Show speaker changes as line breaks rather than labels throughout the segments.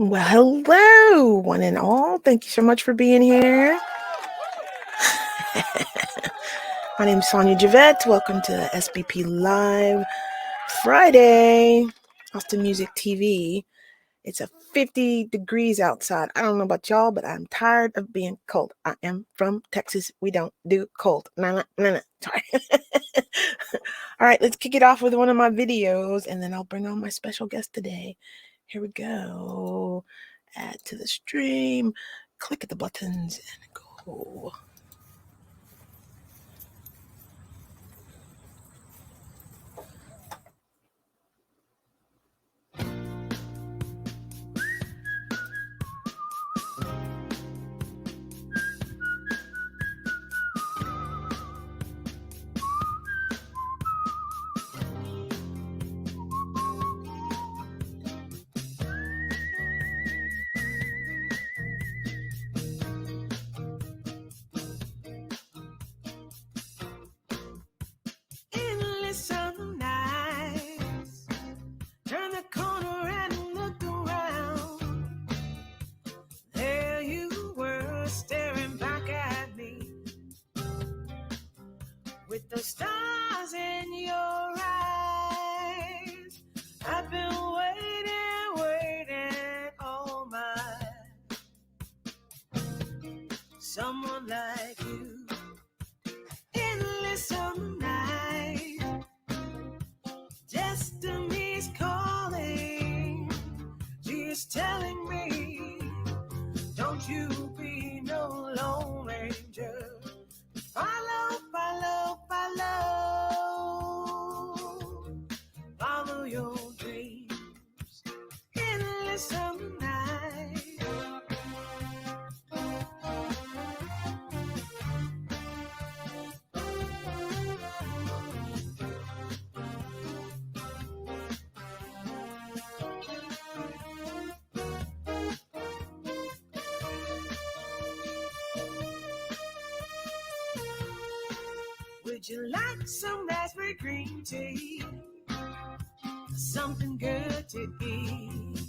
Well, hello, one and all. Thank you so much for being here. My name is Sonia Javette. Welcome to SBP Live Friday, Austin Music TV. It's 50 degrees outside. I don't know about y'all, but I'm tired of being cold. I am from Texas. We don't do cold. Nah. Sorry. All right, let's kick it off with one of my videos, and then I'll bring on my special guest today. Here we go. Add to the stream. Click the buttons and go. Some nights, turn the corner and looked around. There you were, staring back at me, with the stars in your eyes. I've been waiting all my someone like you. Endless summer night, destiny's calling. She's telling me, don't you be no lone ranger. Follow your dreams. Endless summer night. Would you like some raspberry green tea? Something good to eat.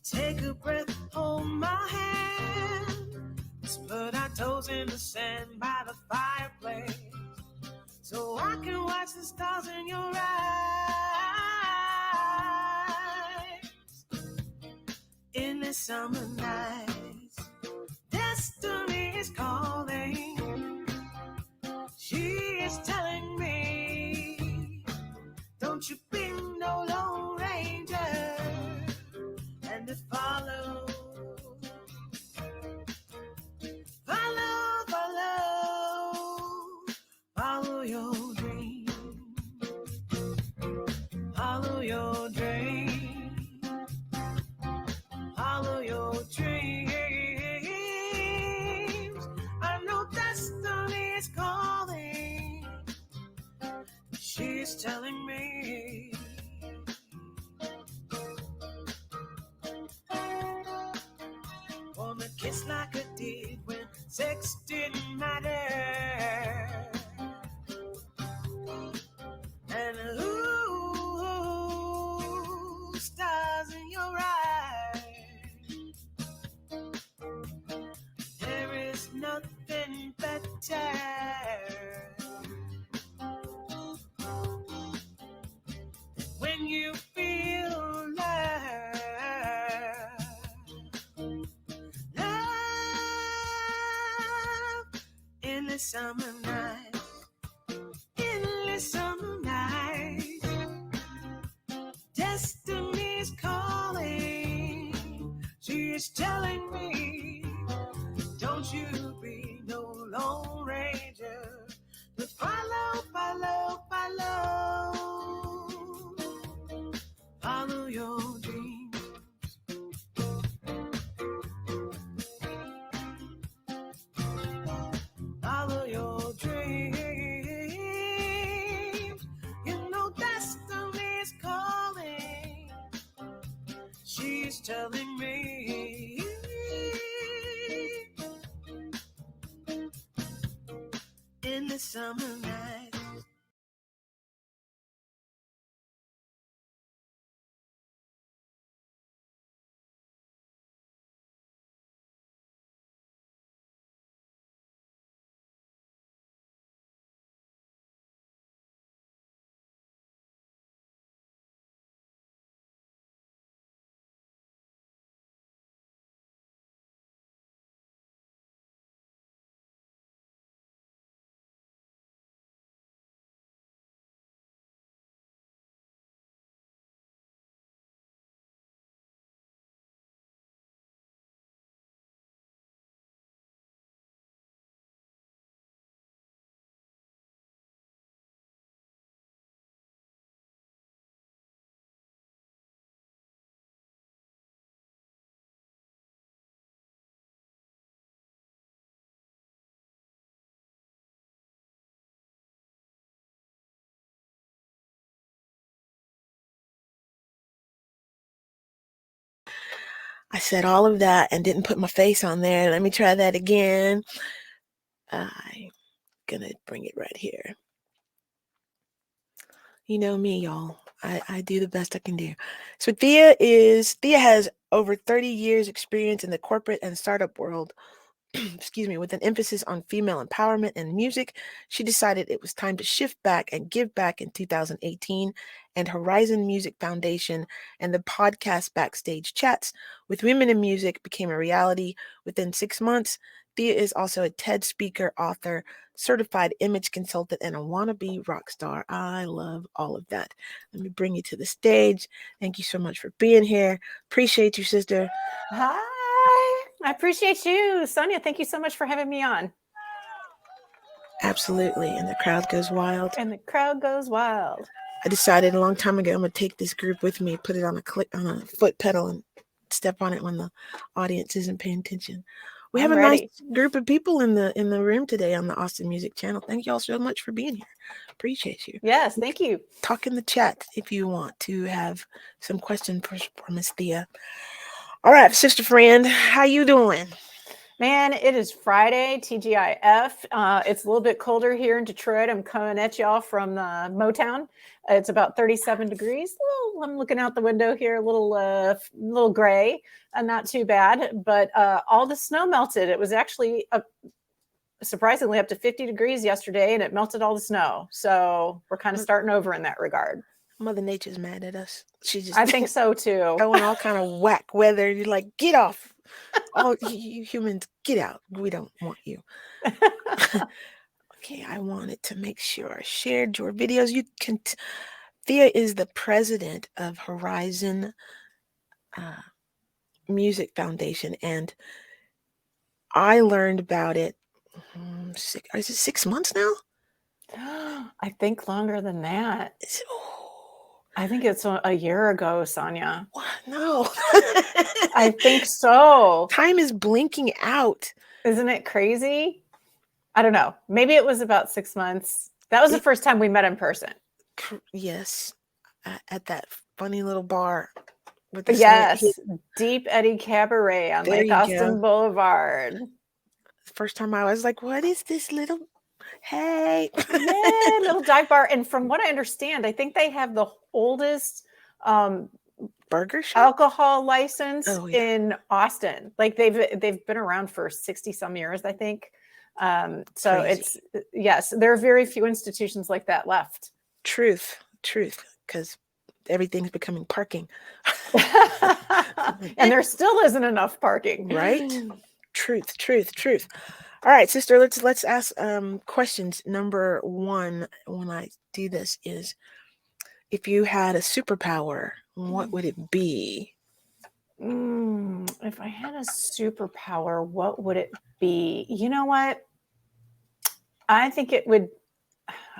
Take a breath, hold my hand. Let's put our toes in the sand by the fireplace, so I can watch the stars in your eyes. In the summer nights, destiny is calling. She is telling me, don't you be no lone ranger, and to follow your dream. Follow your dream. Follow your dreams. I know destiny is calling. She's telling me. Wanna kiss like I did when sex didn't matter. And ooh, stars in your eyes. There is nothing better. When you feel love in the summer night, endless summer night, destiny's calling. She is telling me, don't you be no lone ranger, but follow your dreams. Follow your dreams. You know destiny's calling. She's telling me. In the summer night. I said all of that and didn't put my face on there. Let me try that again. I'm gonna bring it right here. You know me, y'all. I do the best I can do. So Thea has over 30 years experience in the corporate and startup world. Excuse me, with an emphasis on female empowerment and music. She decided it was time to shift back and give back in 2018, and Horizon Music Foundation and the podcast Backstage Chats with Women in Music became a reality within 6 months. Thea is also a TED speaker, author, certified image consultant, and a wannabe rock star. I love all of that. Let me bring you to the stage. Thank you so much for being here. Appreciate you, sister.
Hi, I appreciate you, Sonia. Thank you so much for having me on.
Absolutely, and the crowd goes wild.
And the crowd goes wild.
I decided a long time ago I'm gonna take this group with me, put it on a foot pedal, and step on it when the audience isn't paying attention. We have a nice group of people in the room today on the Austin Music Channel. Thank you all so much for being here. Appreciate you.
Yes, thank you.
Talk in the chat if you want to have some questions for Miss Thea. All right, sister friend, how you doing?
Man, it is Friday, TGIF. It's a little bit colder here in Detroit. I'm coming at y'all from Motown. It's about 37 degrees. I'm looking out the window here, a little gray, and not too bad. But all the snow melted. It was actually surprisingly up to 50 degrees yesterday, and it melted all the snow. So we're kind of starting over in that regard.
Mother Nature's mad at us.
I think so too.
I want all kind of whack weather. You're like, get off. Oh, you humans, get out. We don't want you. Okay, I wanted to make sure I shared your videos. You can. Thea is the president of Horizon Music Foundation, and I learned about it. Is it 6 months now?
I think longer than that. I think it's a year ago, Sonia.
What? No.
I think so.
Time is blinking out.
Isn't it crazy? I don't know. Maybe it was about 6 months. That was the first time we met in person.
Yes. At that funny little bar.
With the Deep Eddy Cabaret on Lake Austin Boulevard.
The first time I was like, what is this little... Hey.
Yeah, little dive bar. And from what I understand, I think they have the oldest
burger shop
alcohol license in Austin. Like they've been around for 60 some years, I think. So crazy. There are very few institutions like that left.
Truth, because everything's becoming parking.
And there still isn't enough parking.
Right? Truth. All right, sister, let's ask questions. Number one, when I do this, is if you had a superpower, what would it be?
If I had a superpower, what would it be? You know what? I think it would,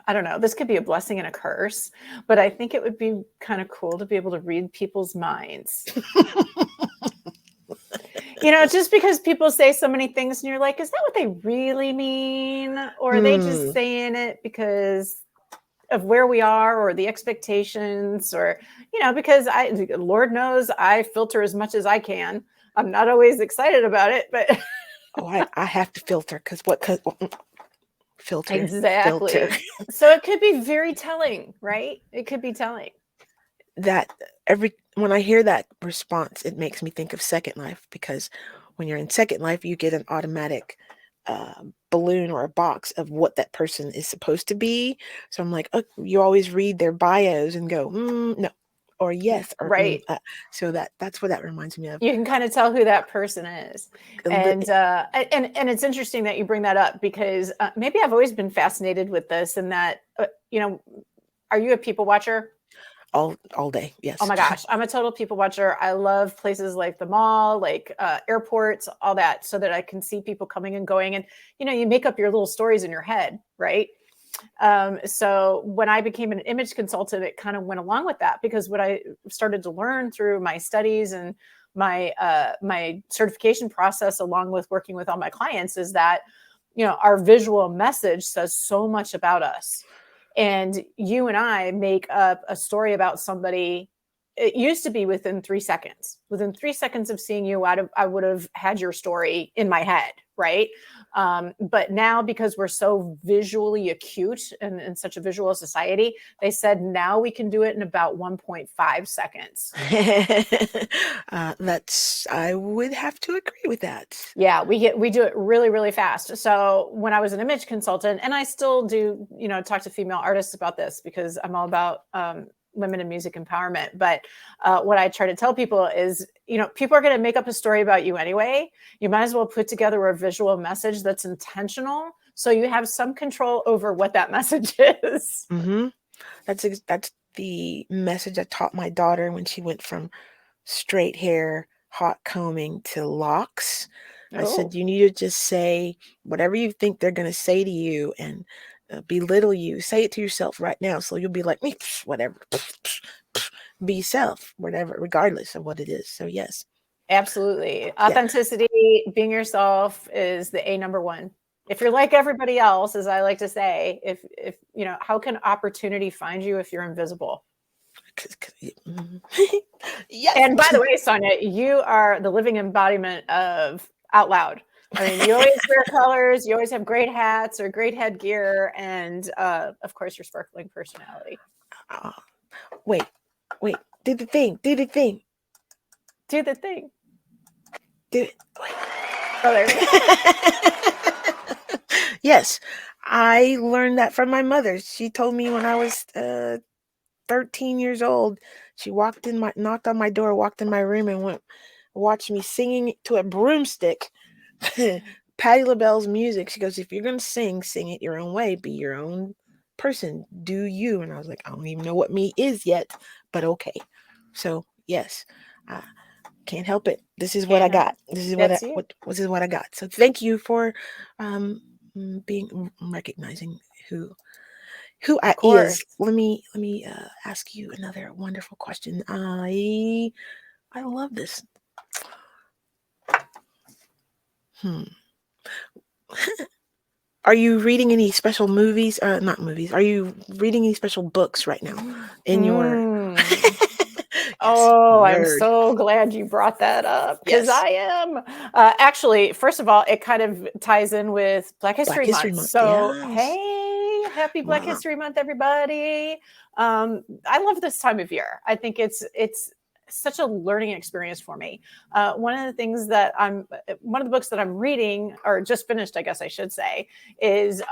I don't know, this could be a blessing and a curse, but I think it would be kind of cool to be able to read people's minds. You know, just because people say so many things and you're like, is that what they really mean? Or are they just saying it because of where we are or the expectations or, you know, because Lord knows I filter as much as I can. I'm not always excited about it, but.
I have to filter because filter.
Exactly. Filter. So it could be very telling, right? It could be telling.
That when I hear that response, it makes me think of Second Life, because when you're in Second Life, you get an automatic balloon or a box of what that person is supposed to be. So I'm like, oh, you always read their bios and go, no, or yes, or
right.
So that's what that reminds me of.
You can kind of tell who that person is, and it's interesting that you bring that up, because maybe I've always been fascinated with this, and that you know, are you a people watcher?
All day, yes.
Oh my gosh, I'm a total people watcher. I love places like the mall, like airports, all that, so that I can see people coming and going, and you know, you make up your little stories in your head, right? So when I became an image consultant, it kind of went along with that, because what I started to learn through my studies and my my certification process, along with working with all my clients, is that, you know, our visual message says so much about us. And you and I make up a story about somebody it used to be within 3 seconds. Within 3 seconds of seeing you, I would have had your story in my head, right? But now, because we're so visually acute and in such a visual society, they said now we can do it in about 1.5 seconds.
I would have to agree with that.
Yeah, we do it really, really fast. So when I was an image consultant, and I still do, talk to female artists about this because I'm all about women in music empowerment. But what I try to tell people is, people are going to make up a story about you anyway. You might as well put together a visual message that's intentional, so you have some control over what that message is.
Mm-hmm. That's the message I taught my daughter when she went from straight hair, hot combing to locks. I said, you need to just say whatever you think they're going to say to you and belittle you. Say it to yourself right now. So you'll be like, whatever, be yourself, whatever, regardless of what it is. So yes.
Absolutely. Authenticity, being yourself is the number one. If you're like everybody else, as I like to say, if how can opportunity find you if you're invisible?
Yes.
And by the way, Sonia, you are the living embodiment of out loud. I mean, you always wear colors, you always have great hats or great headgear, and of course, your sparkling personality.
Wait, do the thing.
Do the thing.
Do it. Wait.
Oh, there we
go. Yes, I learned that from my mother. She told me when I was 13 years old, she knocked on my door, walked in my room, and watched me singing to a broomstick. Patti LaBelle's music. She goes, if you're gonna sing it your own way. Be your own person. Do you? And I was like, I don't even know what me is yet, but okay. So yes, can't help it. This is what I got. This is what I got. So thank you for recognizing who I is. Let me ask you another wonderful question. I love this. Are you reading any special movies? Not movies. Are you reading any special books right now in your?
I'm so glad you brought that up, because I am. Actually, first of all, it kind of ties in with Black History Month. So, hey, happy Black History Month, everybody. I love this time of year. I think it's such a learning experience for me. One of the books that I'm reading, or just finished, I guess I should say, is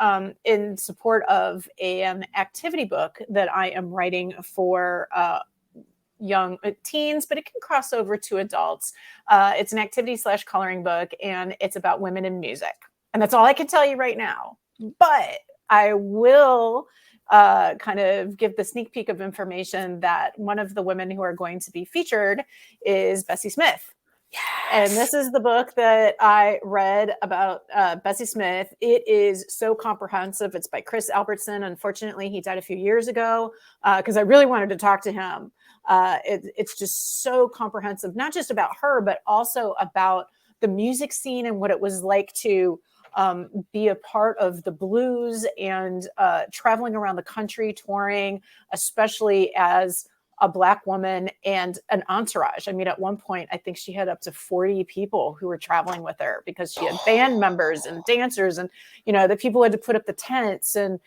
in support of an activity book that I am writing for young teens, but it can cross over to adults. It's an activity/coloring book, and it's about women in music. And that's all I can tell you right now. But I will kind of give the sneak peek of information that one of the women who are going to be featured is Bessie Smith. Yes. And this is the book that I read about Bessie Smith. It is so comprehensive. It's by Chris Albertson. Unfortunately, he died a few years ago because I really wanted to talk to him. It's just so comprehensive, not just about her, but also about the music scene and what it was like to be a part of the blues and traveling around the country touring, especially as a Black woman and an entourage. I mean, at one point, I think she had up to 40 people who were traveling with her because she had band members and dancers, and, the people had to put up the tents and,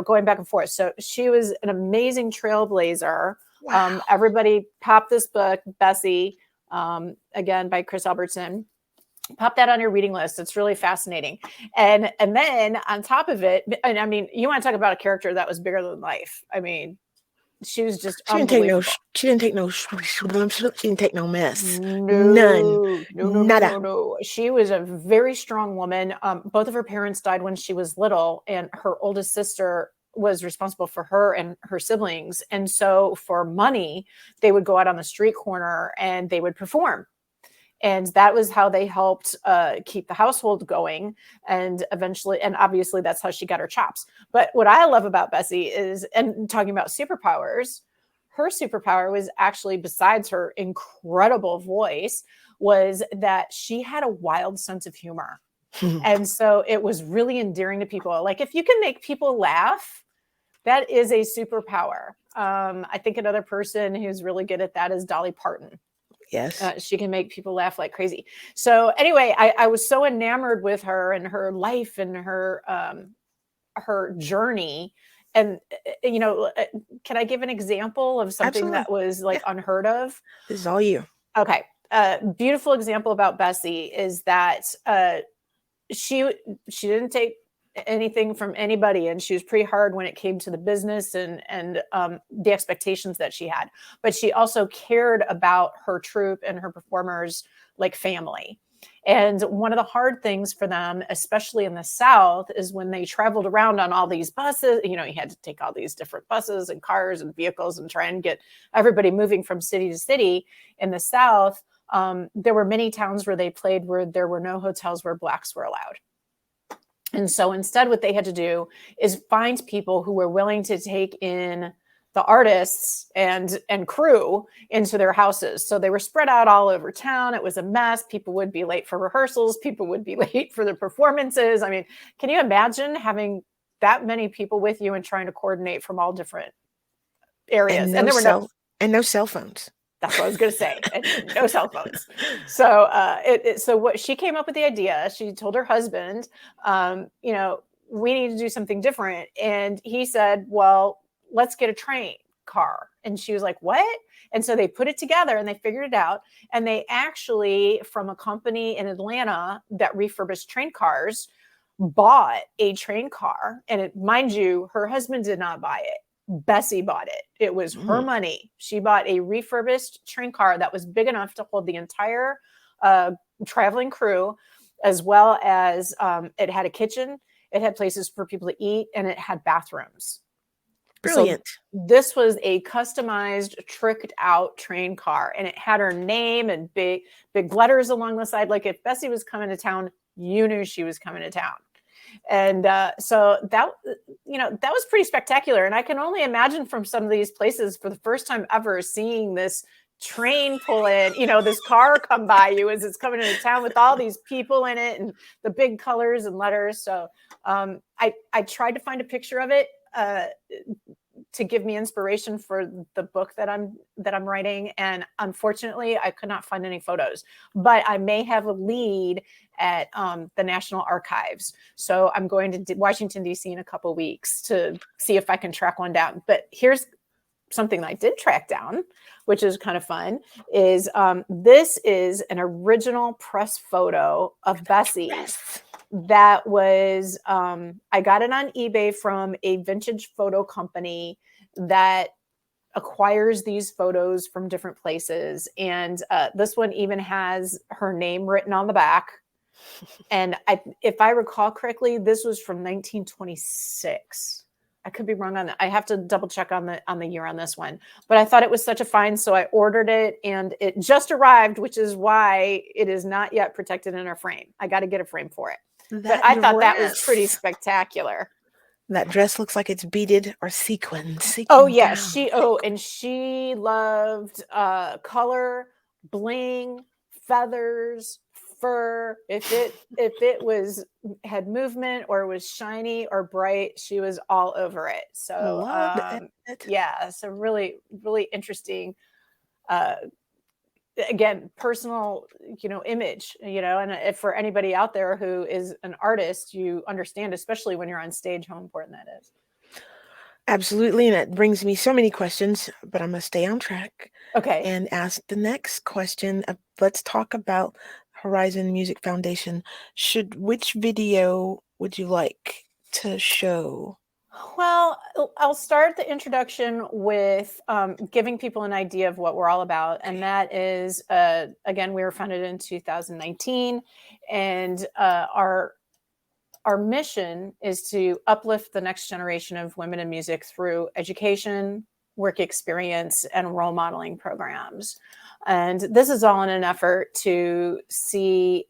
going back and forth. So she was an amazing trailblazer. Wow. Everybody pop this book, Bessie, again, by Chris Albertson. Pop that on your reading list. It's really fascinating. And then on top of it, and I mean, you want to talk about a character that was bigger than life. I mean, she was just unbelievable.
She didn't take no mess. None.
No. She was a very strong woman. Both of her parents died when she was little, and her oldest sister was responsible for her and her siblings. And so for money, they would go out on the street corner and they would perform. And that was how they helped keep the household going. And eventually, and obviously that's how she got her chops. But what I love about Bessie is, and talking about superpowers, her superpower was actually, besides her incredible voice, was that she had a wild sense of humor. And so it was really endearing to people. Like, if you can make people laugh, that is a superpower. I think another person who's really good at that is Dolly Parton.
Yes.
She can make people laugh like crazy. So anyway, I was so enamored with her and her life and her journey. And, can I give an example of something
Absolutely.
that was like unheard of?
This is all you.
Okay. Beautiful example about Bessie is that she didn't take anything from anybody, and she was pretty hard when it came to the business and the expectations that she had. But she also cared about her troupe and her performers like family. And one of the hard things for them, especially in the South, is when they traveled around on all these buses. You had to take all these different buses and cars and vehicles and try and get everybody moving from city to city. In the South, there were many towns where they played where there were no hotels where Blacks were allowed. And so instead, what they had to do is find people who were willing to take in the artists and crew into their houses. So they were spread out all over town. It was a mess. People would be late for rehearsals. People would be late for the performances. I mean, can you imagine having that many people with you and trying to coordinate from all different areas?
And there were no cell phones.
That's what I was going to say. And no cell phones. So, so what she came up with the idea, she told her husband, we need to do something different. And he said, well, let's get a train car. And she was like, what? And so they put it together and they figured it out. And they actually, from a company in Atlanta that refurbished train cars, bought a train car. And mind you, her husband did not buy it. Bessie bought it. It was her money. She bought a refurbished train car that was big enough to hold the entire traveling crew, as well as it had a kitchen, it had places for people to eat, and it had bathrooms.
Brilliant.
So this was a customized, tricked out train car, and it had her name and big letters along the side. Like if Bessie was coming to town, you knew she was coming to town. And so that was pretty spectacular. And I can only imagine from some of these places for the first time ever seeing this train pull in, this car come by you as it's coming into town with all these people in it and the big colors and letters. So I tried to find a picture of it to give me inspiration for the book that I'm writing. And unfortunately, I could not find any photos, but I may have a lead at the National Archives. So I'm going to Washington, D.C. in a couple of weeks to see if I can track one down. But here's something that I did track down, which is kind of fun, is this is an original press photo of Bessie.
Yes.
That was, I got it on eBay from a vintage photo company that acquires these photos from different places. And this one even has her name written on the back. And if I recall correctly, this was from 1926. I could be wrong on that. I have to double check on the year on this one, but I thought it was such a find. So I ordered it and it just arrived, which is why it is not yet protected in a frame. I got to get a frame for it. But I thought that was pretty spectacular.
That dress looks like it's beaded or sequined.
Oh yeah. She loved color, bling, feathers, fur. If it had movement or was shiny or bright, she was all over it. So yeah, so really, really interesting. Again, personal, image, and if for anybody out there who is an artist, you understand, especially when you're on stage, how important that is.
Absolutely. And that brings me so many questions, but I'm going to stay on track.
Okay.
And ask the next question. Let's talk about Horizon Music Foundation. Which video would you like to show?
Well, I'll start the introduction with giving people an idea of what we're all about. And that is, again, we were founded in 2019. And our mission is to uplift the next generation of women in music through education, work experience, and role modeling programs. And this is all in an effort to see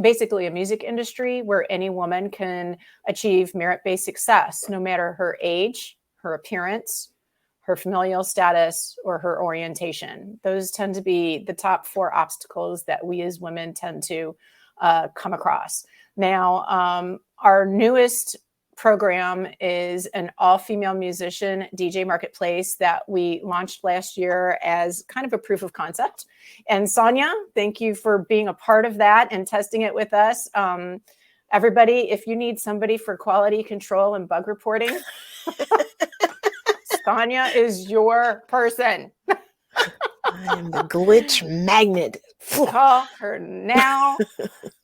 basically a music industry where any woman can achieve merit-based success, no matter her age, her appearance, her familial status, or her orientation. Those tend to be the top 4 obstacles that we as women tend to come across. Now, our newest program is an all-female musician DJ marketplace that we launched last year as kind of a proof of concept. And Sonia, thank you for being a part of that and testing it with us. Everybody, if you need somebody for quality control and bug reporting, Sonia is your person.
I am the glitch magnet.
Call her now.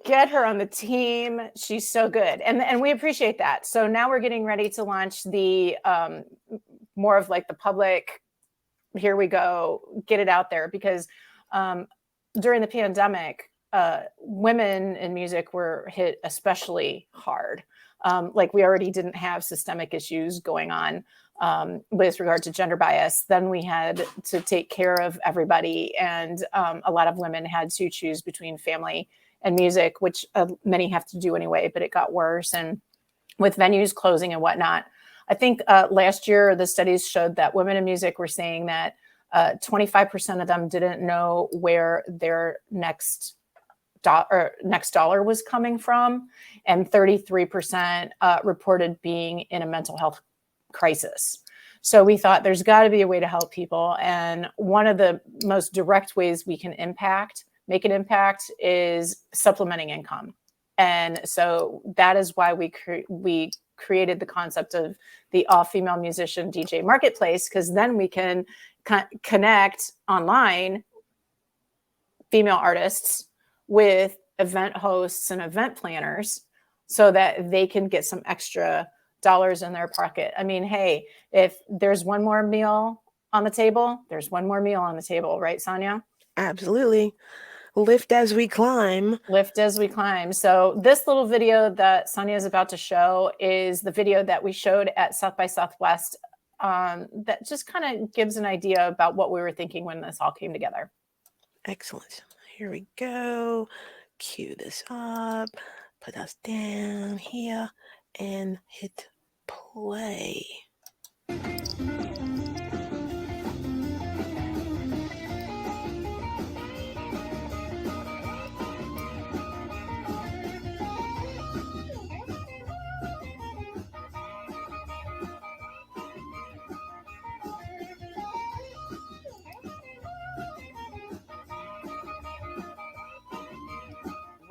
Get her on the team. She's so good. And we appreciate that. So now we're getting ready to launch the more of like the public, here we go, get it out there. Because during the pandemic, women in music were hit especially hard. Like we already didn't have systemic issues going on with regard to gender bias. Then we had to take care of everybody. And a lot of women had to choose between family and music, which many have to do anyway, but it got worse. And with venues closing and whatnot, I think last year, the studies showed that women in music were saying that 25% of them didn't know where their next dollar was coming from. And 33% reported being in a mental health crisis. So we thought there's got to be a way to help people. And one of the most direct ways we can make an impact is supplementing income. And so that is why we created the concept of the all-female musician DJ marketplace, because then we can connect online female artists with event hosts and event planners so that they can get some extra dollars in their pocket. I mean, hey, if there's one more meal on the table, there's one more meal on the table, right, Sonia?
Absolutely. Lift as we climb.
Lift as we climb. So this little video that Sonia is about to show is the video that we showed at South by Southwest that just kind of gives an idea about what we were thinking when this all came together.
Excellent. Here we go. Cue this up. Put us down here and hit play.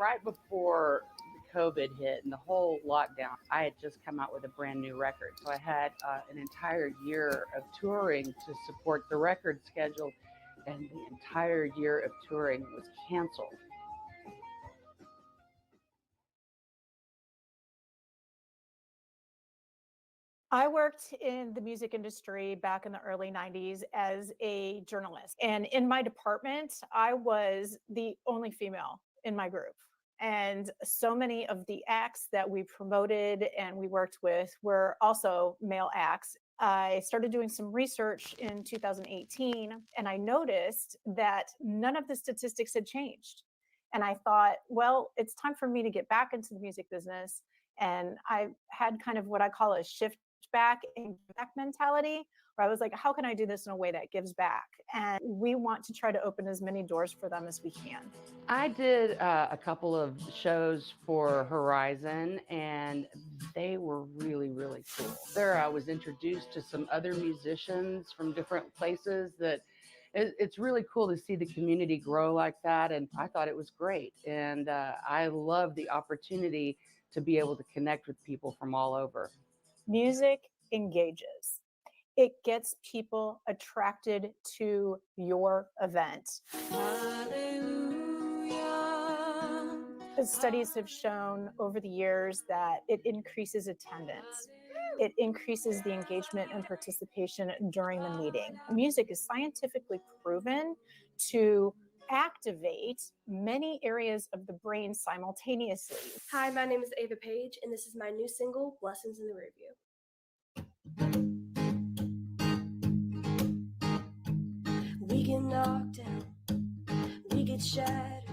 Right before the COVID hit and the whole lockdown, I had just come out with a brand new record. So I had an entire year of touring to support the record schedule, and the entire year of touring was canceled.
I worked in the music industry back in the early 90s as a journalist. And in my department, I was the only female in my group. And so many of the acts that we promoted and we worked with were also male acts. I started doing some research in 2018, and I noticed that none of the statistics had changed. And I thought, well, it's time for me to get back into the music business. And I had kind of what I call a shift back and back mentality, where I was like, how can I do this in a way that gives back? And we want to try to open as many doors for them as we can.
I did a couple of shows for Horizon, and they were really, really cool. There I was introduced to some other musicians from different places that it's really cool to see the community grow like that. And I thought it was great. And I love the opportunity to be able to connect with people from all over.
Music engages. It gets people attracted to your event. The studies have shown over the years that it increases attendance. It increases the engagement and participation during the meeting. Music is scientifically proven to activate many areas of the brain simultaneously.
Hi, my name is Ava Page, and this is my new single, Blessings in the Rearview. We get knocked down, we get shattered.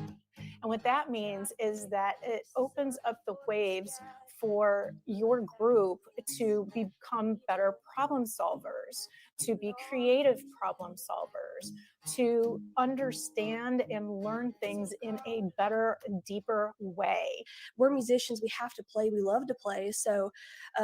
And what that means is that it opens up the waves for your group to become better problem solvers, to be creative problem solvers, to understand and learn things in a better, deeper way.
We're musicians. We have to play. We love to play. So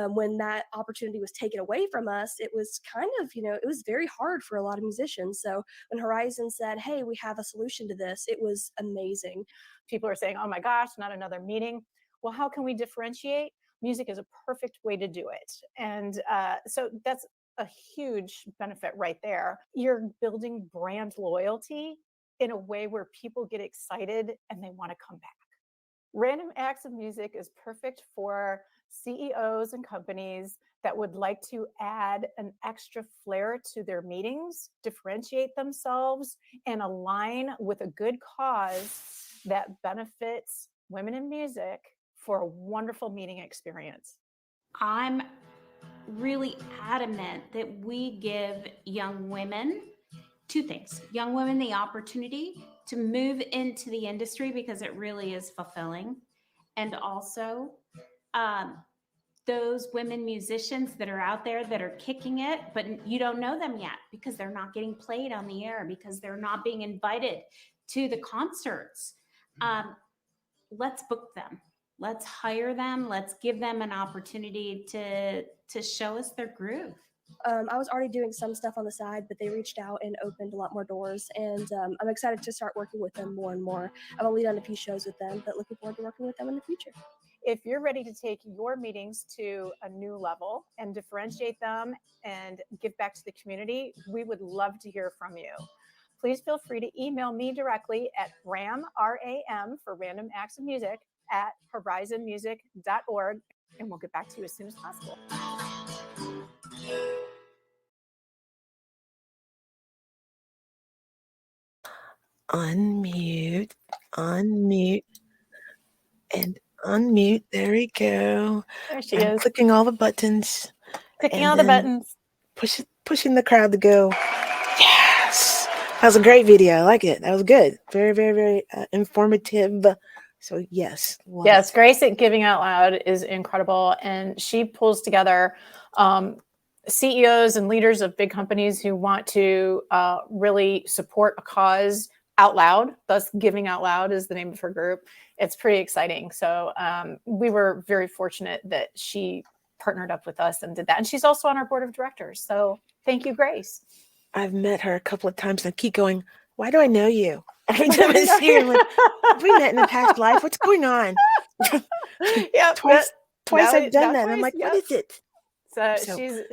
when that opportunity was taken away from us, it was kind of, it was very hard for a lot of musicians. So when Horizon said, hey, we have a solution to this, it was amazing.
People are saying, oh my gosh, not another meeting. Well, how can we differentiate? Music is a perfect way to do it. And so that's a huge benefit right there. You're building brand loyalty in a way where people get excited and they want to come back. Random Acts of Music is perfect for CEOs and companies that would like to add an extra flair to their meetings, differentiate themselves, and align with a good cause that benefits women in music for a wonderful meeting experience.
I'm really adamant that we give young women two things. Young women the opportunity to move into the industry because it really is fulfilling. And also those women musicians that are out there that are kicking it, but you don't know them yet because they're not getting played on the air, because they're not being invited to the concerts. Let's book them. Let's hire them. Let's give them an opportunity to show us their groove.
I was already doing some stuff on the side, but they reached out and opened a lot more doors. And I'm excited to start working with them more and more. I've only done a few shows with them, but looking forward to working with them in the future.
If you're ready to take your meetings to a new level and differentiate them and give back to the community, we would love to hear from you. Please feel free to email me directly at RAM for Random Acts of Music at horizonmusic.org, and we'll get back to you as soon as possible.
Unmute, and unmute. There we go.
There she
I'm
is.
clicking all the buttons.
Clicking
and
all the
then
buttons.
Pushing the crowd to go. Yes. That was a great video. I like it. That was good. Very, very, very informative. So yes.
Yes, Grace at Giving Out Loud is incredible. And she pulls together CEOs and leaders of big companies who want to really support a cause out loud. Thus, Giving Out Loud is the name of her group. It's pretty exciting. So we were very fortunate that she partnered up with us and did that. And she's also on our board of directors. So thank you, Grace.
I've met her a couple of times and I keep going, why do I know you? Every time I see her, I'm like, have we met in a past life? What's going on?
Yeah,
twice I've done that. And I'm like,
yep.
What is it?
So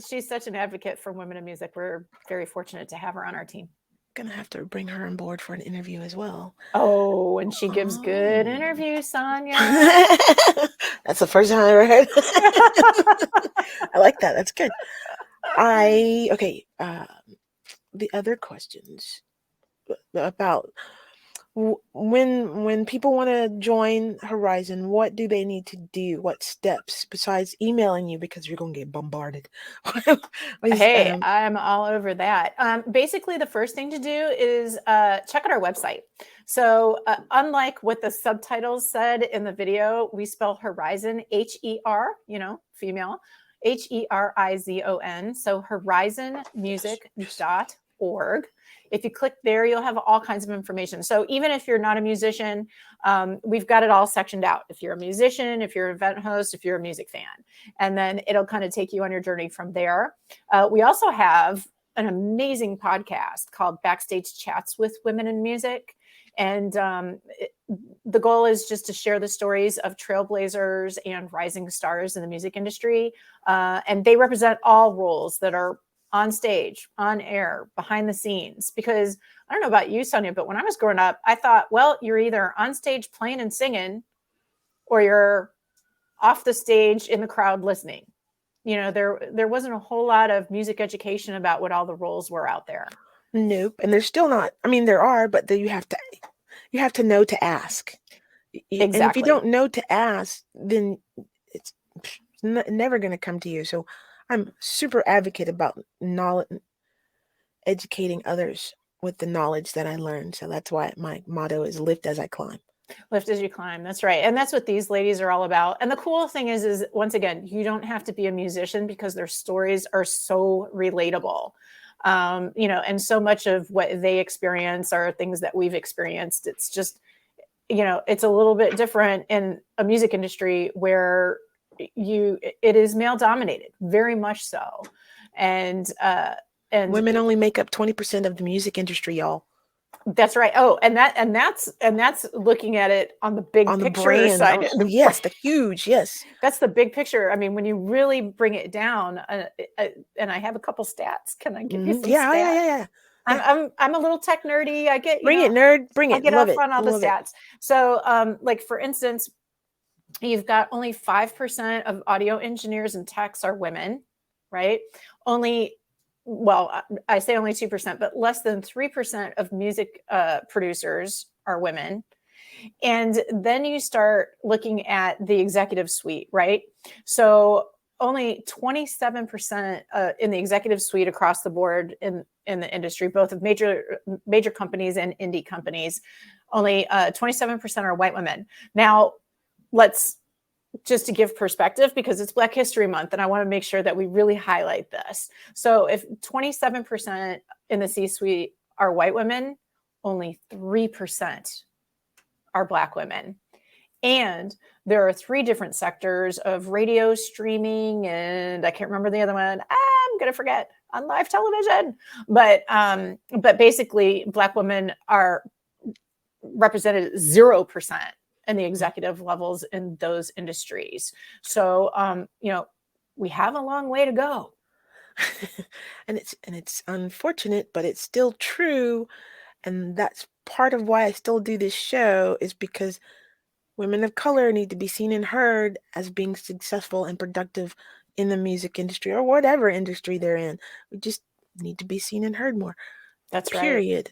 she's such an advocate for women in music. We're very fortunate to have her on our team.
Gonna have to bring her on board for an interview as well.
Oh, and she gives good interviews, Sonia.
That's the first time I ever heard. I like that. That's good. The other questions about when people want to join Horizon, what do they need to do? What steps besides emailing you, because you're going to get bombarded?
Hey, I'm all over that. Basically, the first thing to do is check out our website. So unlike what the subtitles said in the video, we spell Horizon, H-E-R, female, H-E-R-I-Z-O-N. So horizonmusic.org. If you click there, you'll have all kinds of information. So even if you're not a musician, we've got it all sectioned out. If you're a musician, if you're an event host, if you're a music fan, and then it'll kind of take you on your journey from there. We also have an amazing podcast called Backstage Chats with Women in Music. And the goal is just to share the stories of trailblazers and rising stars in the music industry. And they represent all roles that are on stage, on air, behind the scenes. Because I don't know about you, Sonia, but when I was growing up, I thought, well, you're either on stage playing and singing, or you're off the stage in the crowd listening. There wasn't a whole lot of music education about what all the roles were out there.
Nope. And there's still not. I mean, there are, but you have to know to ask.
Exactly.
And if you don't know to ask, then it's never going to come to you. So I'm super advocate about knowledge, educating others with the knowledge that I learned. So that's why my motto is lift as I climb.
Lift as you climb. That's right. And that's what these ladies are all about. And the cool thing is once again, you don't have to be a musician because their stories are so relatable. And so much of what they experience are things that we've experienced. It's just, it's a little bit different in a music industry where it is male dominated, very much so. And
women only make up 20% of the music industry, y'all.
That's right. Oh, and that's looking at it on the big
On the
picture
brand.
side.
Yes, the huge, yes.
That's the big picture. I mean, when you really bring it down, and I have a couple stats. Can I give you some stats?
Yeah.
I'm a little tech nerdy. I get
Bring it, nerd. Bring it.
I get
Love
off
it.
on all the
Love it.
stats. So, like for instance, you've got only 5% of audio engineers and techs are women, right? I say only 2%, but less than 3% of music producers are women. And then you start looking at the executive suite, right? So only 27% in the executive suite across the board in the industry, both of major companies and indie companies, only 27% are white women. Now, just to give perspective, because it's Black History Month, and I want to make sure that we really highlight this. So if 27% in the C-suite are white women, only 3% are Black women. And there are 3 different sectors of radio, streaming, and I can't remember the other one. I'm going to forget, on live television. But basically, Black women are represented 0% in the executive levels in those industries. So, we have a long way to go.
and it's unfortunate, but it's still true. And that's part of why I still do this show, is because women of color need to be seen and heard as being successful and productive in the music industry or whatever industry they're in. We just need to be seen and heard more.
That's
Period.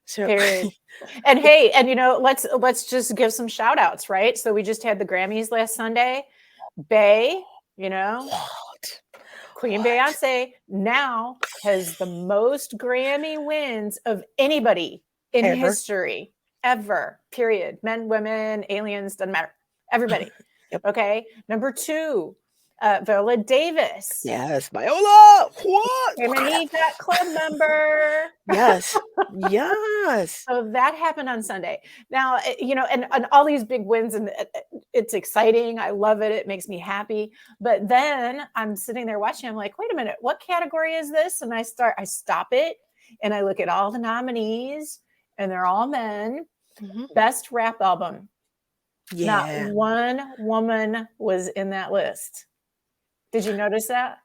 So
Period. And hey, and let's just give some shout outs, right? So we just had the Grammys last Sunday. Bey, Queen Beyonce now has the most Grammy wins of anybody in history ever. Period. Men, women, aliens, doesn't matter. Everybody.
Yep.
Okay. Number 2, Viola Davis.
Yes, Viola. What?
Need that club member.
Yes.
So that happened on Sunday. Now, and all these big wins, and it's exciting. I love it. It makes me happy. But then I'm sitting there watching. I'm like, wait a minute, what category is this? And I stop it, and I look at all the nominees, and they're all men. Mm-hmm. Best rap album. Yeah. Not one woman was in that list. Did you notice that?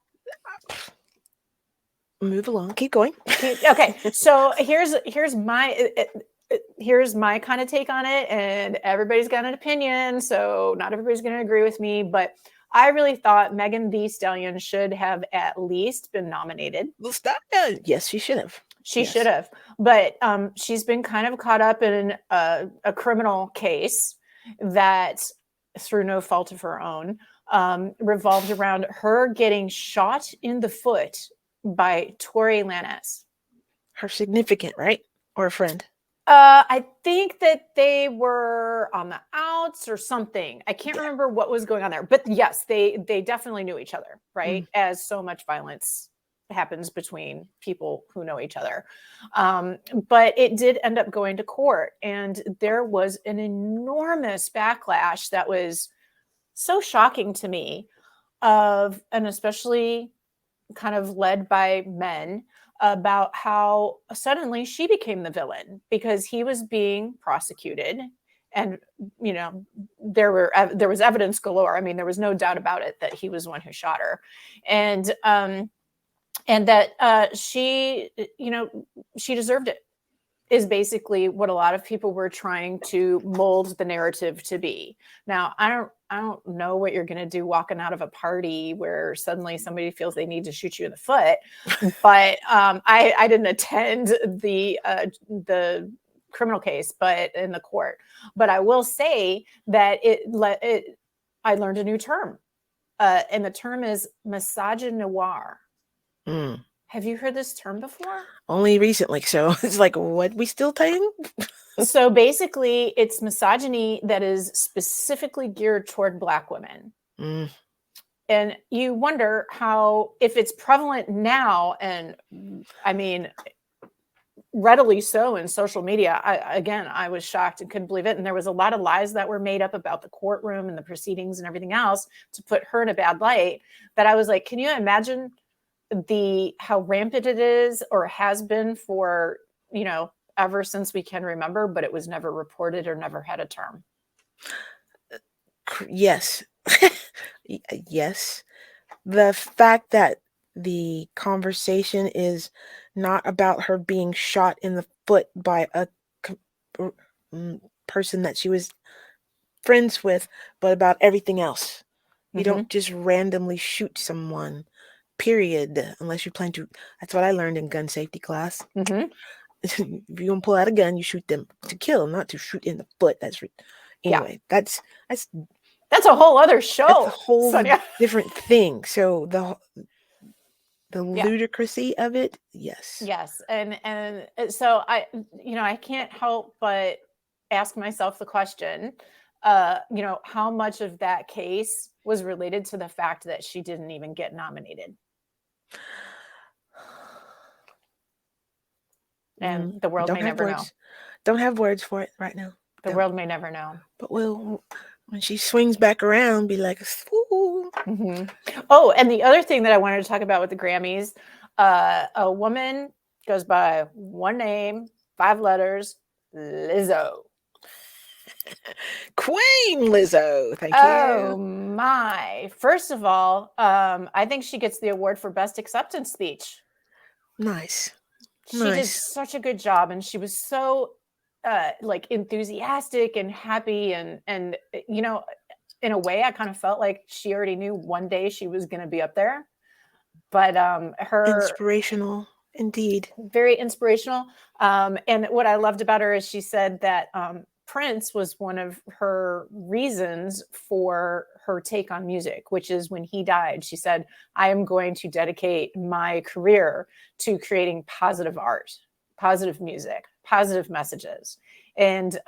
Move along. Keep going.
Okay. So here's my kind of take on it, and everybody's got an opinion, so not everybody's going to agree with me, but I really thought Megan Thee Stallion should have at least been nominated.
Yes, she should have.
She should have. But she's been kind of caught up in a criminal case that, through no fault of her own, revolved around her getting shot in the foot by Tory Lanez.
Her significant, right? Or a friend?
I think that they were on the outs or something. I can't remember what was going on there. But yes, they definitely knew each other, right? As so much violence happens between people who know each other. But it did end up going to court. And there was an enormous backlash that was so shocking to me, and especially kind of led by men, about how suddenly she became the villain because he was being prosecuted. And, there was evidence galore. I mean, there was no doubt about it that he was the one who shot her. And that she deserved it, is basically what a lot of people were trying to mold the narrative to be. Now, I don't know what you're going to do walking out of a party where suddenly somebody feels they need to shoot you in the foot, but I didn't attend the criminal case, but in the court. But I will say that I learned a new term, and the term is misogynoir. Have you heard this term before?
Only recently. So it's like, what, we still paying?
So basically, it's misogyny that is specifically geared toward Black women.
Mm.
And you wonder how, if it's prevalent now, and I mean, readily so in social media. I was shocked and couldn't believe it. And there was a lot of lies that were made up about the courtroom and the proceedings and everything else to put her in a bad light, that I was like, can you imagine how rampant it is or has been for, ever since we can remember, but it was never reported or never had a term.
Yes. Yes. The fact that the conversation is not about her being shot in the foot by a person that she was friends with, but about everything else. You don't just randomly shoot someone, period, unless you plan to. That's what I learned in gun safety class. If you're gonna pull out a gun, you shoot them to kill, not to shoot in the foot. Anyway, that's
a whole other show.
That's a whole
Sonia.
different thing. So the ludicrousy of it, yes.
Yes. And so I can't help but ask myself the question, how much of that case was related to the fact that she didn't even get nominated? And the world may never know.
Don't have words for it right now.
The world may never know.
But when she swings back around, be like, ooh.
Oh, and the other thing that I wanted to talk about with the Grammys, a woman goes by one name, 5 letters, Lizzo.
Queen Lizzo. Thank you.
Oh my. First of all, I think she gets the award for best acceptance speech.
Nice.
She did such a good job, and she was so enthusiastic and happy, and in a way I kind of felt like she already knew one day she was going to be up there. But her
inspirational, indeed.
Very inspirational. And what I loved about her is she said that Prince was one of her reasons for her take on music, which is when he died, she said, I am going to dedicate my career to creating positive art, positive music, positive messages. And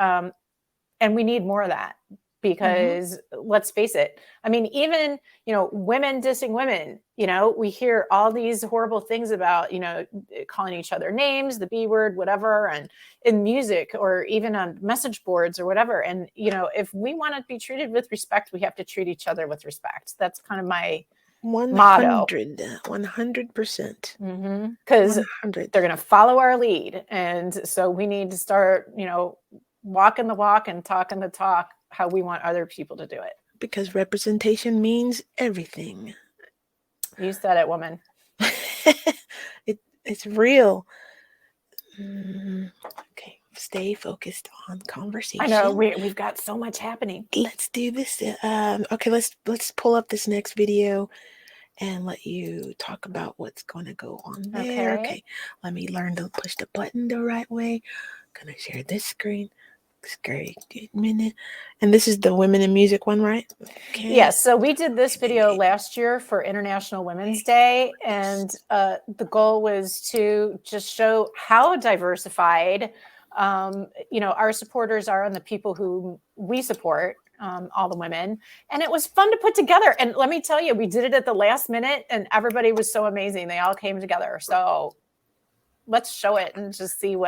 we need more of that, because let's face it. I mean, even, women dissing women, we hear all these horrible things about, calling each other names, the B word, whatever, and in music or even on message boards or whatever. And, if we want to be treated with respect, we have to treat each other with respect. That's kind of my motto.
100%.
Because they're going to follow our lead. And so we need to start, walking the walk and talking the talk, how we want other people to do it.
Because representation means everything.
You said it, woman.
It's real. Okay, stay focused on conversation.
I know we've got so much happening.
Let's do this. Okay, let's pull up this next video and let you talk about what's going to go on there. Okay, let me learn to push the button the right way. I'm gonna share this screen. Great minute. And this is the Women in Music one, right?
Okay. Yes. So we did this video last year for International Women's Day, and the goal was to just show how diversified our supporters are and the people who we support, all the women. And it was fun to put together. And let me tell you, we did it at the last minute, and everybody was so amazing. They all came together. So let's show it and just see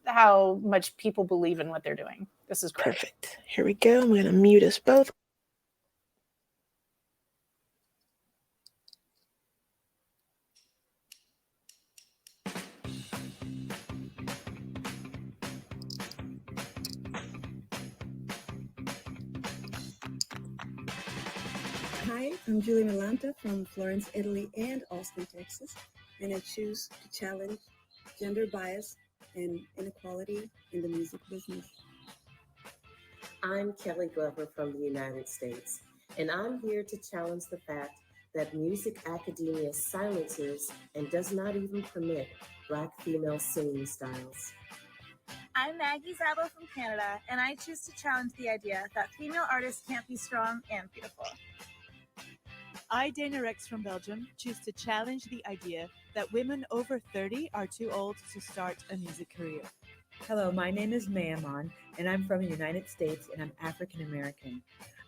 how much people believe in what they're doing. This is great.
Perfect. Here we go. I'm going to mute us both.
Hi, I'm Julie Milanta from Florence, Italy, and Austin, Texas, and I choose to challenge gender bias and inequality in the music business.
I'm Kelly Glover from the United States, and I'm here to challenge the fact that music academia silences and does not even permit Black female singing styles.
I'm Maggie Zabo from Canada, and I choose to challenge the idea that female artists can't be strong and beautiful.
I, Dana Rex from Belgium, choose to challenge the idea that women over 30 are too old to start a music career.
Hello, my name is Mayaman, and I'm from the United States, and I'm African American.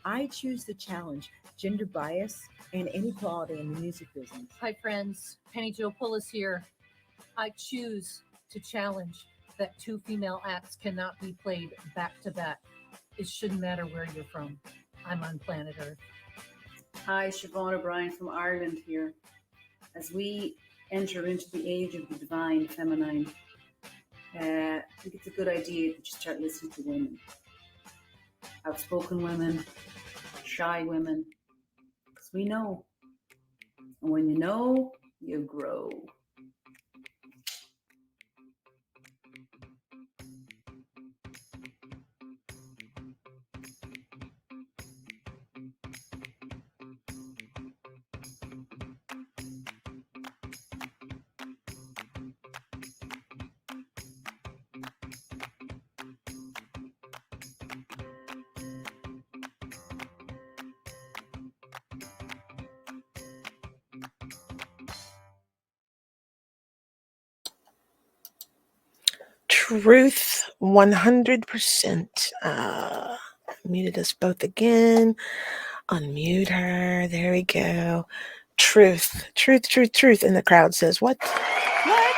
I choose to challenge gender bias and inequality in the music business.
Hi, friends. Penny Jo Pullis here. I choose to challenge that two female acts cannot be played back to back. It shouldn't matter where you're from. I'm on planet Earth.
Hi, Siobhan O'Brien from Ireland here. As we enter into the age of the divine feminine, I think it's a good idea that you start listening to women. Outspoken women, shy women, because we know. And when you know, you grow.
Truth 100%. Muted us both again. Unmute her. There we go. Truth. And the crowd says, what?
What?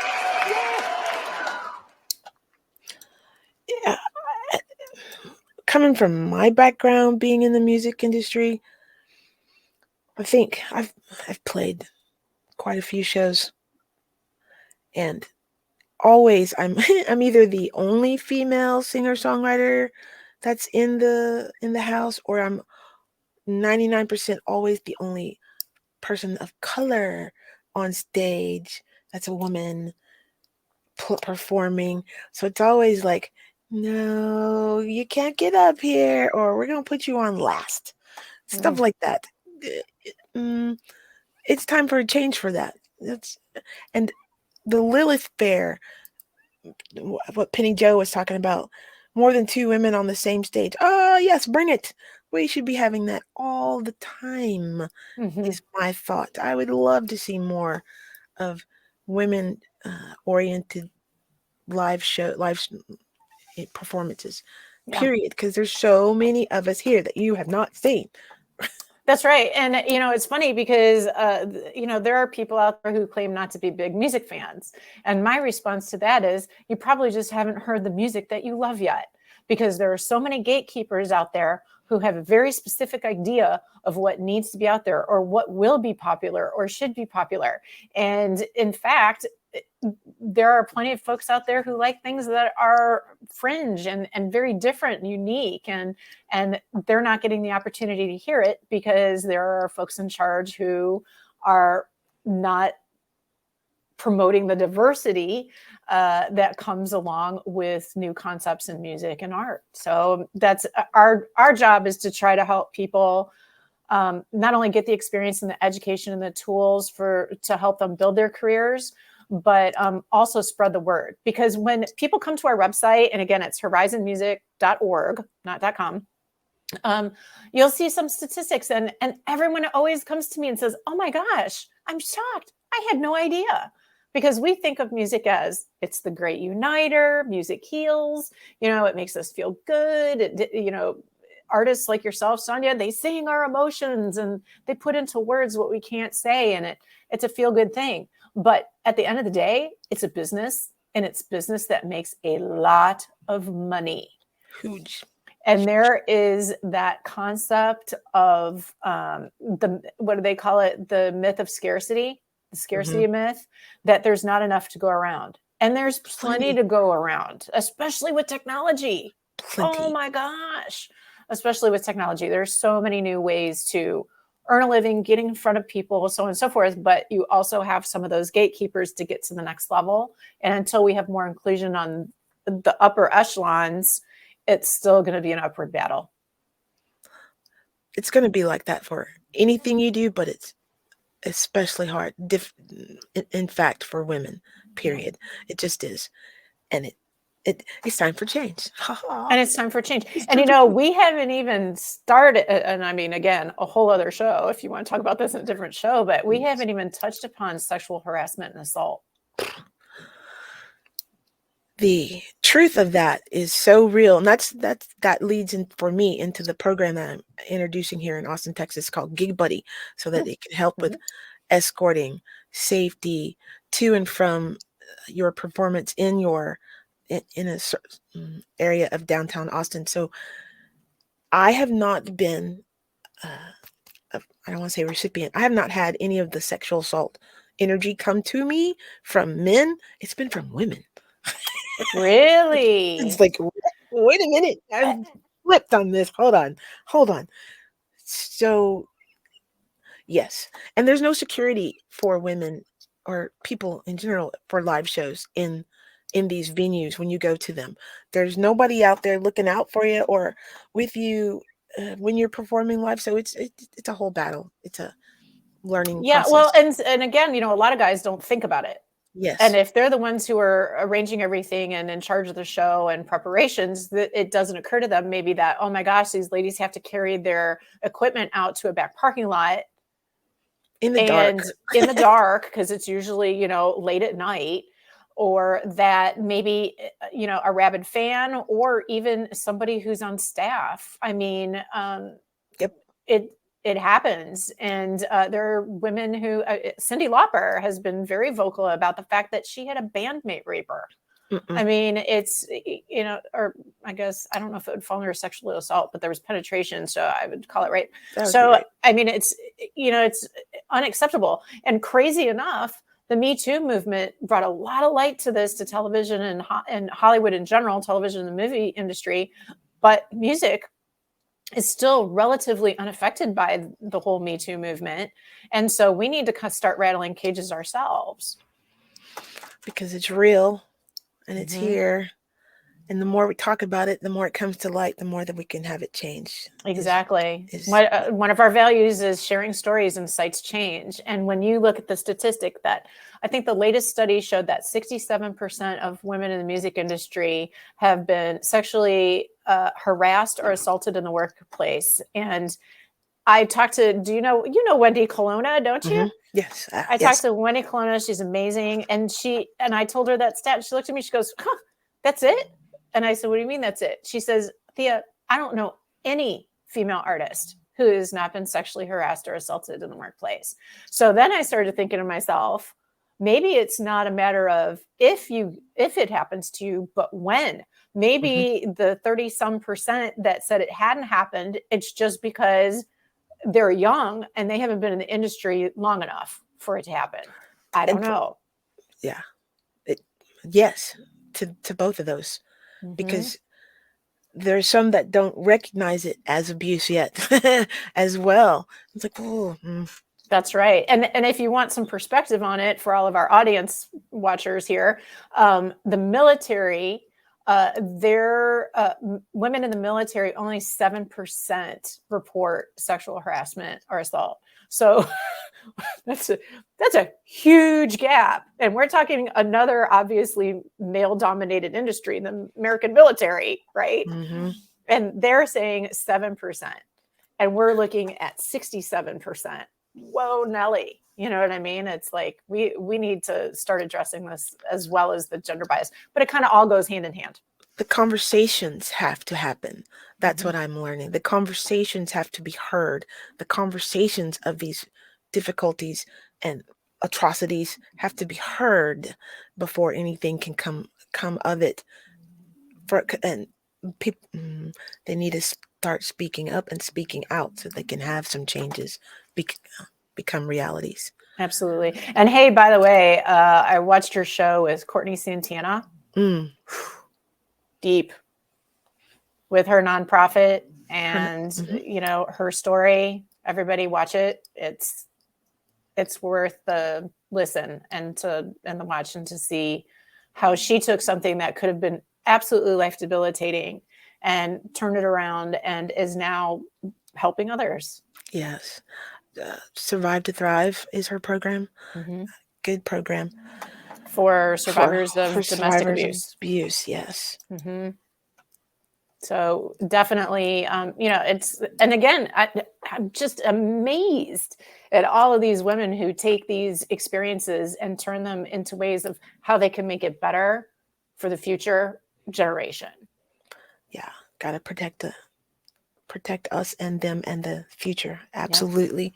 Yeah. Coming from my background, being in the music industry, I think I've played quite a few shows, and always I'm either the only female singer-songwriter that's in the house, or I'm 99% always the only person of color on stage that's a woman performing. So it's always like, no, you can't get up here, or we're gonna put you on last. Stuff like that. It's time for a change for that. And the Lilith Fair, what Penny Jo was talking about, more than two women on the same stage. Oh, yes, bring it. We should be having that all the time, is my thought. I would love to see more of women-oriented live performances, period, because there's so many of us here that you have not seen.
That's right. And, it's funny because, there are people out there who claim not to be big music fans. And my response to that is, you probably just haven't heard the music that you love yet, because there are so many gatekeepers out there who have a very specific idea of what needs to be out there, or what will be popular or should be popular. And in fact, there are plenty of folks out there who like things that are fringe and very different and unique, and they're not getting the opportunity to hear it because there are folks in charge who are not promoting the diversity that comes along with new concepts in music and art. So that's our job, is to try to help people not only get the experience and the education and the tools to help them build their careers, but also spread the word. Because when people come to our website, and again, it's horizonmusic.org, not .com, you'll see some statistics, and everyone always comes to me and says, oh my gosh, I'm shocked. I had no idea. Because we think of music as it's the great uniter, music heals, it makes us feel good. Artists like yourself, Sonia, they sing our emotions and they put into words what we can't say, and it's a feel good thing. But at the end of the day, it's a business, and it's business that makes a lot of money.
Huge.
And there is that concept of what do they call it? The myth of scarcity, the scarcity myth, that there's not enough to go around. And there's plenty to go around, especially with technology. Oh my gosh. Especially with technology. There's so many new ways to earn a living, getting in front of people, so on and so forth. But you also have some of those gatekeepers to get to the next level. And until we have more inclusion on the upper echelons, it's still going to be an upward battle.
It's going to be like that for anything you do, but it's especially hard. In fact, for women, period. It just is. And it's time for change.
And it's time for change. And, we haven't even started, and I mean, again, a whole other show, if you want to talk about this in a different show, but we haven't even touched upon sexual harassment and assault.
The truth of that is so real, and that leads in for me into the program that I'm introducing here in Austin, Texas, called Gig Buddy, so that it can help with escorting, safety to and from your performance in a certain area of downtown Austin. So I have not been, I don't want to say recipient. I have not had any of the sexual assault energy come to me from men. It's been from women.
Really?
It's like, wait a minute, I flipped on this. Hold on. So, yes, and there's no security for women or people in general for live shows in these venues when you go to them. There's nobody out there looking out for you or with you when you're performing live. So it's a whole battle. It's a learning process.
Well, and again, a lot of guys don't think about it.
Yes.
And if they're the ones who are arranging everything and in charge of the show and preparations, that it doesn't occur to them maybe that, oh my gosh, these ladies have to carry their equipment out to a back parking lot
in the dark,
because it's usually, late at night, or that maybe, a rabid fan or even somebody who's on staff. I mean, it happens. And there are women who, Cyndi Lauper has been very vocal about the fact that she had a bandmate rape her. I mean, it's, or I guess, I don't know if it would fall under sexual assault, but there was penetration. So I would call it rape. So, I mean, it's, it's unacceptable. And crazy enough, the Me Too movement brought a lot of light to this, to television and Hollywood in general, television and the movie industry, but music is still relatively unaffected by the whole Me Too movement. And so we need to start rattling cages ourselves.
Because it's real and it's here. And the more we talk about it, the more it comes to light, the more that we can have it change.
Exactly. One of our values is sharing stories and sites change. And when you look at the statistic that I think the latest study showed that 67% of women in the music industry have been sexually harassed or assaulted in the workplace. And I talked to, you know Wendy Colonna, don't you?
Yes.
I talked to Wendy Colonna. She's amazing. And I told her that stat. She looked at me, she goes, huh, that's it? And I said, what do you mean that's it? She says, Thea, I don't know any female artist who has not been sexually harassed or assaulted in the workplace. So then I started thinking to myself, maybe it's not a matter of if it happens to you, but when. Maybe the 30-some% that said it hadn't happened, it's just because they're young and they haven't been in the industry long enough for it to happen. I don't know.
Yeah. Yes, to both of those. Because there's some that don't recognize it as abuse yet as well. It's like,
That's right. And if you want some perspective on it for all of our audience watchers here, the military, women in the military, only 7% report sexual harassment or assault. So that's a huge gap. And we're talking another obviously male-dominated industry, the American military, right? And they're saying 7%. And we're looking at 67%. Whoa, Nelly. You know what I mean? It's like we need to start addressing this as well as the gender bias. But it kind of all goes hand in hand.
The conversations have to happen. That's what I'm learning. The conversations have to be heard. The conversations of these difficulties and atrocities have to be heard before anything can come of it. And people, they need to start speaking up and speaking out so they can have some changes become realities.
Absolutely. And hey, by the way, I watched your show with Courtney Santana. Deep with her nonprofit and her story. Everybody watch it. It's worth the listen and the watch, and to see how she took something that could have been absolutely life debilitating and turned it around and is now helping others.
Yes. Survive to Thrive is her program. Good program.
For survivors of domestic
abuse. Yes.
So definitely, and again, I'm just amazed at all of these women who take these experiences and turn them into ways of how they can make it better for the future generation.
Yeah, gotta protect us and them and the future. Absolutely.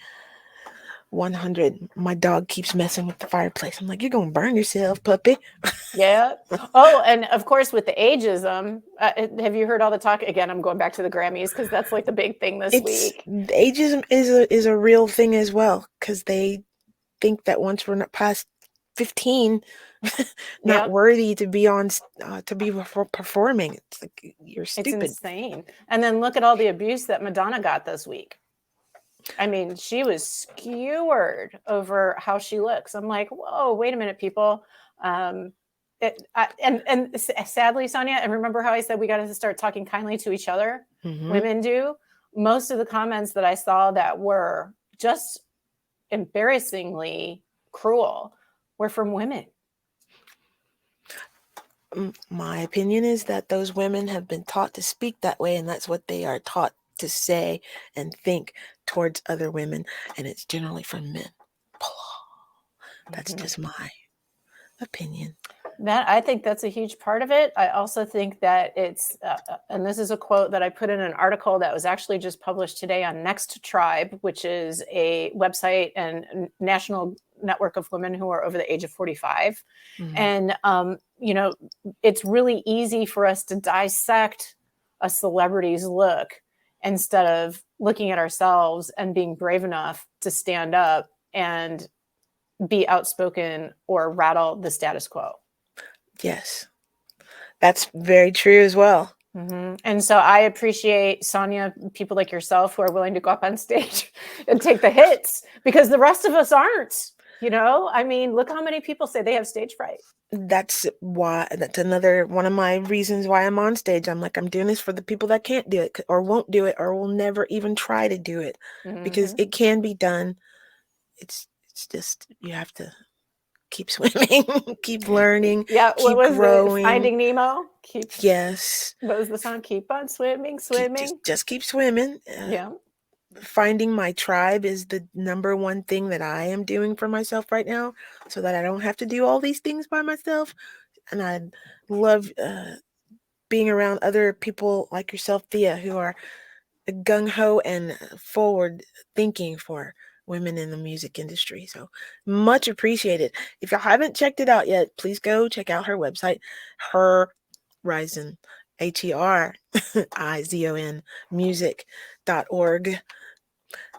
100. My dog keeps messing with the fireplace. I'm like, you're gonna burn yourself, puppy.
Yeah. Oh, and of course with the ageism, have you heard all the talk? Again, I'm going back to the Grammys because that's like the big thing this week.
Ageism is a real thing as well, because they think that once we're not past 15, not worthy to be on to be performing. It's like, you're stupid.
It's insane. And then look at all the abuse that Madonna got this week. I mean, she was skewered over how she looks. I'm like, whoa, wait a minute, people. And sadly, Sonia, and remember how I said we got to start talking kindly to each other?
Mhm.
Women do. Most of the comments that I saw that were just embarrassingly cruel were from women.
My opinion is that those women have been taught to speak that way, and that's what they are taught to say and think towards other women, and it's generally from men. That's just my opinion.
I think that's a huge part of it. I also think that it's, and this is a quote that I put in an article that was actually just published today on Next Tribe, which is a website and national network of women who are over the age of 45. And, it's really easy for us to dissect a celebrity's look instead of looking at ourselves and being brave enough to stand up and be outspoken or rattle the status quo.
Yes, that's very true as well.
Mm-hmm. And so I appreciate, Sonia, people like yourself who are willing to go up on stage and take the hits, because the rest of us aren't. I mean, look how many people say they have stage fright.
That's another one of my reasons why I'm on stage. I'm like, I'm doing this for the people that can't do it or won't do it or will never even try to do it, because it can be done. It's just, you have to keep swimming, keep learning,
keep
growing.
Finding Nemo?
Yes.
What was the song? Keep on swimming.
Just keep swimming.
Yeah.
Finding my tribe is the number one thing that I am doing for myself right now, so that I don't have to do all these things by myself. And I love being around other people like yourself, Thea, who are gung-ho and forward thinking for women in the music industry. So much appreciated. If y'all haven't checked it out yet, please go check out her website, Herizon, HERIZON music.org,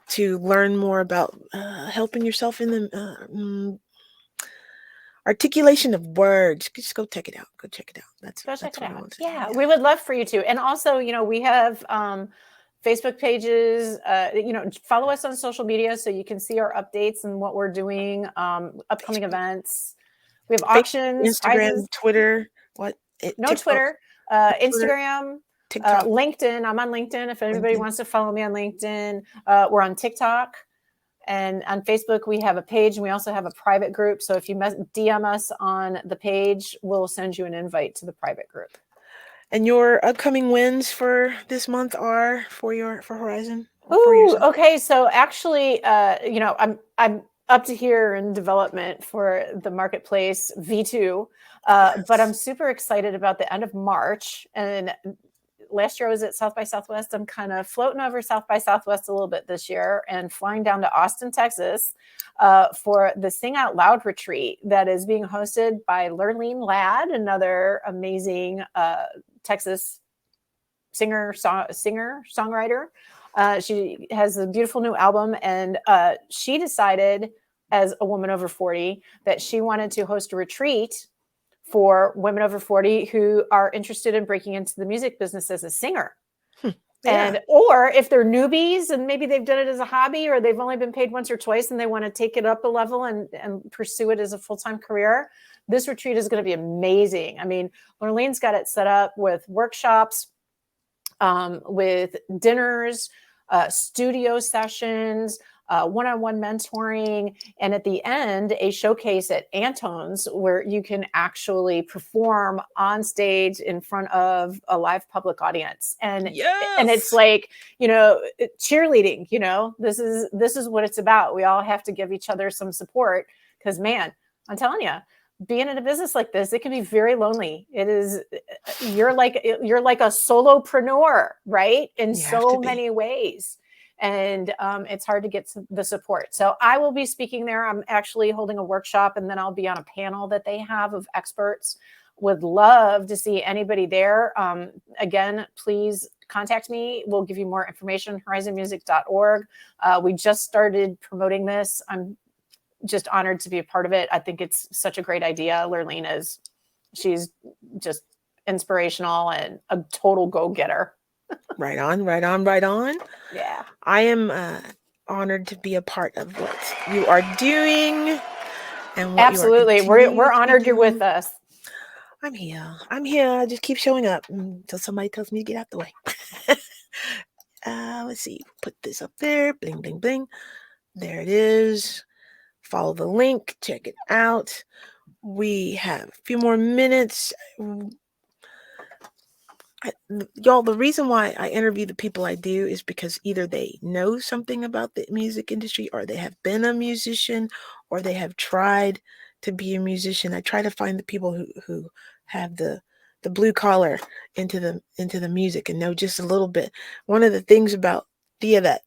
to learn more about helping yourself in the articulation of words. Just go check it out. Go check it out. That's what I want to say.
Yeah, we would love for you to. And also, we have Facebook pages. Follow us on social media so you can see our updates and what we're doing, upcoming events. We have auctions,
Instagram,
prizes.
Twitter.
No, Twitter, Instagram,
TikTok.
LinkedIn. I'm on LinkedIn. If anybody wants to follow me on LinkedIn, we're on TikTok. And on Facebook, we have a page, and we also have a private group. So if you DM us on the page, we'll send you an invite to the private group.
And your upcoming wins for this month are for Herizon?
Ooh, okay. So actually, I'm up to here in development for the Marketplace V2, but I'm super excited about the end of March. And last year I was at South by Southwest. I'm kind of floating over South by Southwest a little bit this year and flying down to Austin, Texas for the Sing Out Loud retreat that is being hosted by Lurleen Ladd, another amazing Texas singer-songwriter. She has a beautiful new album, and she decided, as a woman over 40, that she wanted to host a retreat for women over 40 who are interested in breaking into the music business as a singer. And or if they're newbies and maybe they've done it as a hobby, or they've only been paid once or twice and they want to take it up a level and pursue it as a full-time career, this retreat is going to be amazing. I mean, Lurleen's got it set up with workshops, with dinners, studio sessions, one-on-one mentoring, and at the end, a showcase at Antone's where you can actually perform on stage in front of a live public audience. And it's like, cheerleading, this is what it's about. We all have to give each other some support, because man, I'm telling you, being in a business like this, it can be very lonely. It is, you're like a solopreneur, right? In
You have
so
to be.
many ways. And it's hard to get the support. So I will be speaking there. I'm actually holding a workshop, and then I'll be on a panel that they have of experts. Would love to see anybody there. Again, please contact me. We'll give you more information, horizonmusic.org. We just started promoting this. I'm just honored to be a part of it. I think it's such a great idea. Lurleen she's just inspirational and a total go-getter.
Right on, right on, right on.
Yeah.
I am honored to be a part of what you are doing and what
absolutely.
you are
We're honored you're with us.
I'm here. I just keep showing up until somebody tells me to get out the way. Let's see. Put this up there. Bling, bling, bling. There it is. Follow the link. Check it out. We have a few more minutes. Y'all, the reason why I interview the people I do is because either they know something about the music industry, or they have been a musician, or they have tried to be a musician. I try to find the people who have the blue collar into the music and know just a little bit. One of the things about Thea that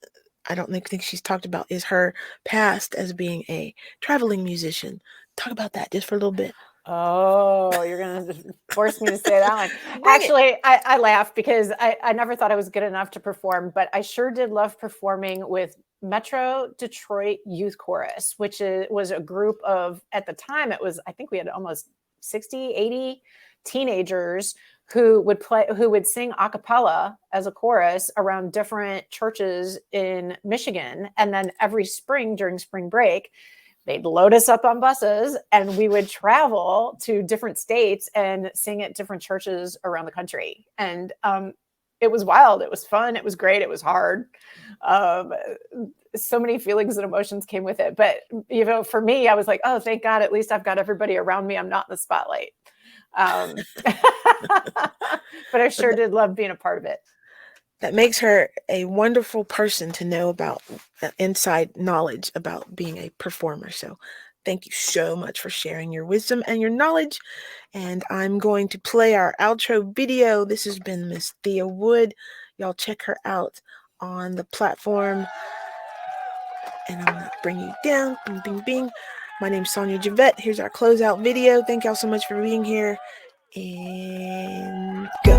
I don't think she's talked about is her past as being a traveling musician. Talk about that just for a little bit.
Oh, you're going to force me to say that one. Actually, I laugh because I never thought I was good enough to perform, but I sure did love performing with Metro Detroit Youth Chorus, which was a group of, at the time, I think we had almost 60, 80 teenagers who would sing a cappella as a chorus around different churches in Michigan. And then every spring during spring break, they'd load us up on buses and we would travel to different states and sing at different churches around the country. And it was wild. It was fun. It was great. It was hard. So many feelings and emotions came with it. But, for me, I was like, oh, thank God, at least I've got everybody around me. I'm not in the spotlight. But I sure did love being a part of it.
That makes her a wonderful person to know about, inside knowledge about being a performer. So thank you so much for sharing your wisdom and your knowledge. And I'm going to play our outro video. This has been Miss Thea Wood. Y'all check her out on the platform. And I'm going to bring you down. Bing, bing, bing. My name's Sonia Javette. Here's our closeout video. Thank y'all so much for being here. And go.